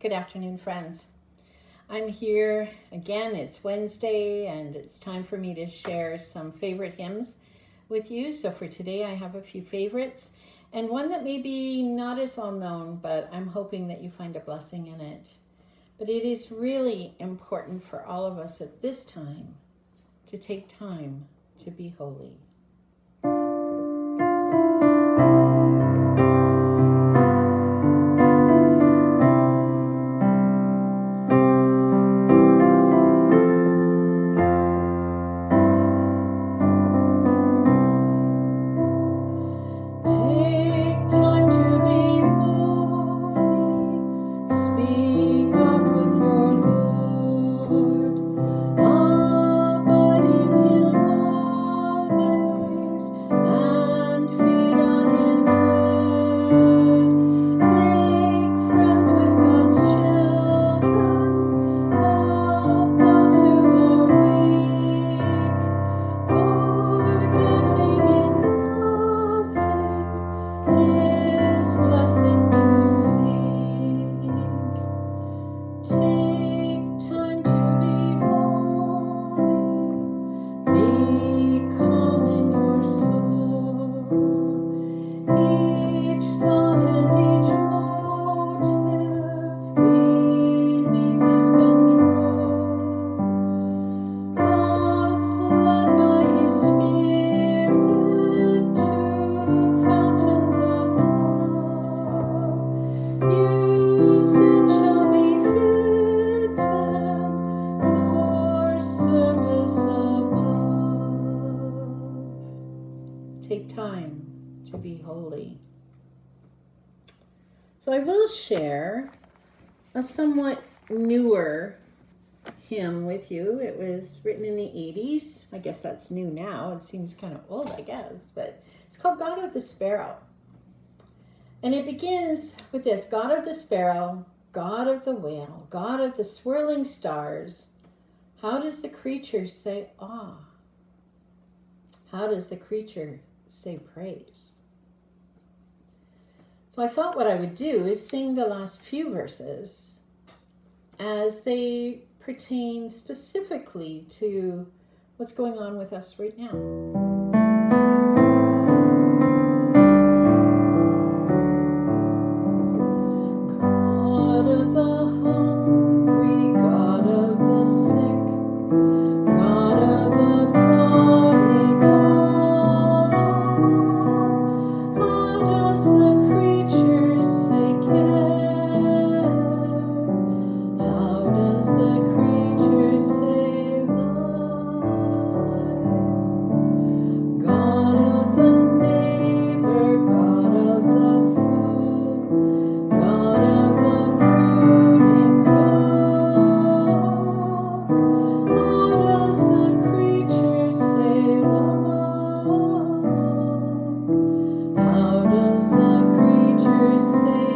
Good afternoon, friends. I'm here again. It's Wednesday and it's time for me to share some favorite hymns with you. So for today, I have a few favorites and one that may be not as well known, but I'm hoping that you find a blessing in it. But it is really important for all of us at this time to take time to be holy. Take time to be holy. So I will share a somewhat newer hymn with you. It was written in the 80s. I guess that's new now. It seems kind of old, I guess. But it's called God of the Sparrow. And it begins with this: God of the sparrow, God of the whale, God of the swirling stars, how does the creature say ah? How does the creature say praise? So I thought what I would do is sing the last few verses as they pertain specifically to what's going on with us right now. God of the hungry, God of the sick, God of the prodigal, how does the creature say care? How does the creature say love? God of the neighbor, God of the fool, God of the pruning hook, how does the creature say love? How does the creature say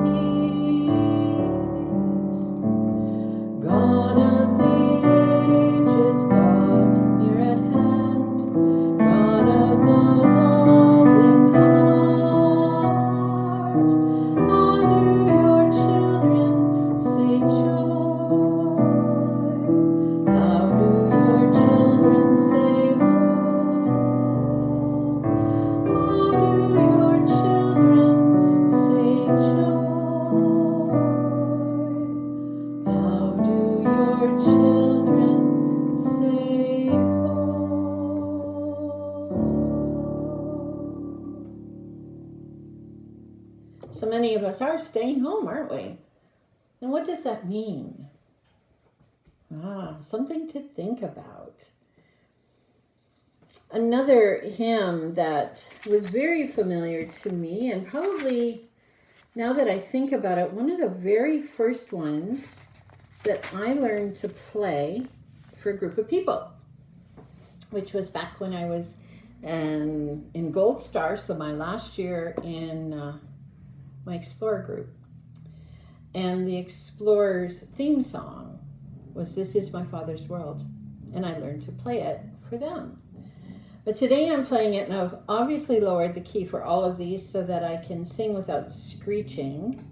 peace? God of the ages, God near at hand, God of the loving heart, how do your children say joy? How do your children say hope? How do your children say joy? How do your children say hope? So many of us are staying home, aren't we? And what does that mean? Something to think about. Another hymn that was very familiar to me, and probably, now that I think about it, one of the very first ones that I learned to play for a group of people, which was back when I was in Gold Star, so my last year in my Explorer group. And the Explorer's theme song was "This Is My Father's World," and I learned to play it for them. But today I'm playing it, and I've obviously lowered the key for all of these so that I can sing without screeching.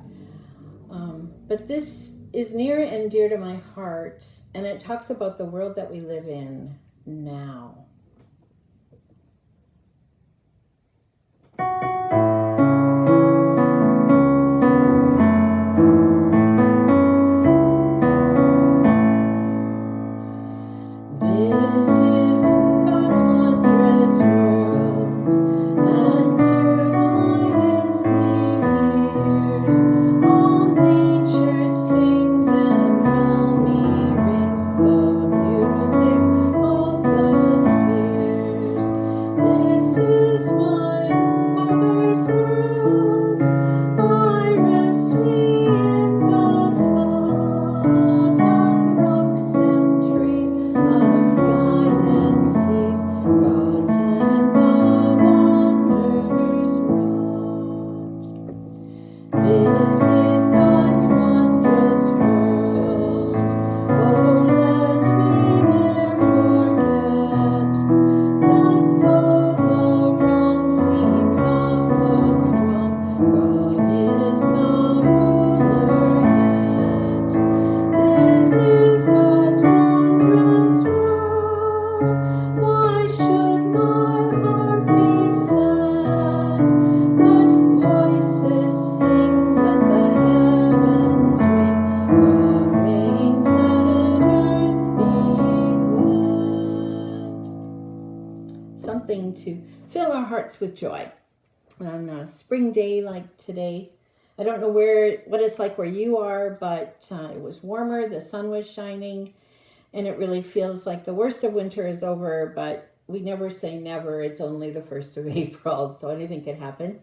But this is near and dear to my heart, and it talks about the world that we live in now. To fill our hearts with joy on a spring day like today. I don't know what it's like where you are, but it was warmer, the sun was shining, and it really feels like the worst of winter is over, but we never say never. It's only the 1st of April, so anything can happen.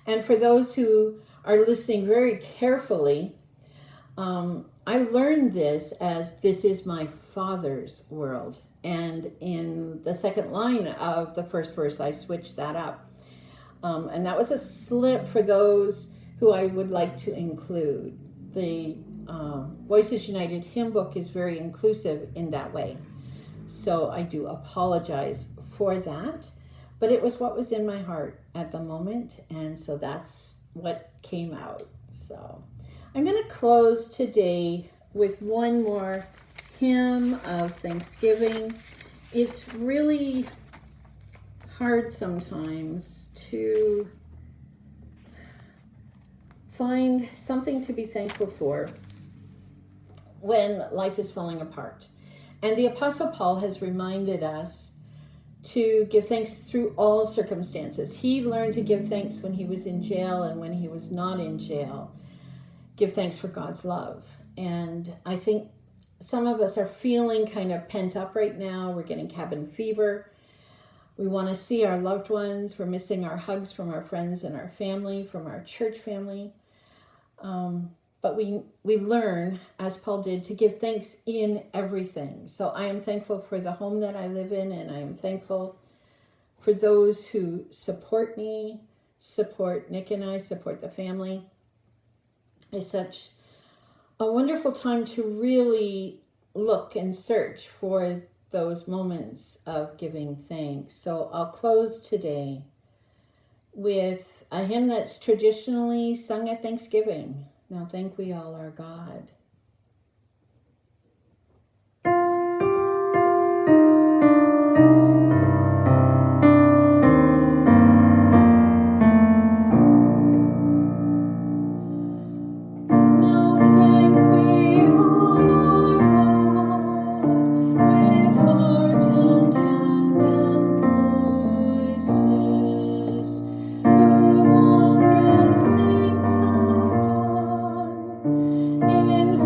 And for those who are listening very carefully, I learned this as this is my Father's world. And in the second line of the first verse, I switched that up. And that was a slip for those who I would like to include. The Voices United hymn book is very inclusive in that way. So I do apologize for that. But it was what was in my heart at the moment. And so that's what came out. So I'm going to close today with one more hymn of thanksgiving. It's really hard sometimes to find something to be thankful for when life is falling apart. And the Apostle Paul has reminded us to give thanks through all circumstances. He learned to give thanks when he was in jail and when he was not in jail. Give thanks for God's love. And I think some of us are feeling kind of pent up right now. We're getting cabin fever. We want to see our loved ones. We're missing our hugs from our friends and our family, from our church family. But we learn, as Paul did, to give thanks in everything. So I am thankful for the home that I live in, and I am thankful for those who support me, support Nick and I, support the family. It's such a wonderful time to really look and search for those moments of giving thanks. So I'll close today with a hymn that's traditionally sung at Thanksgiving. Now thank we all our God. In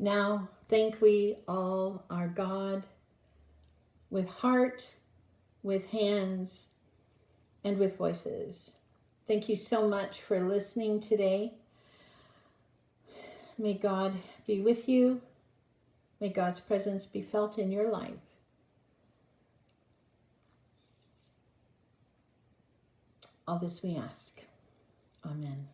Now thank we all our God with heart, with hands, and with voices. Thank you so much for listening today. May God be with you. May God's presence be felt in your life. All this we ask. Amen.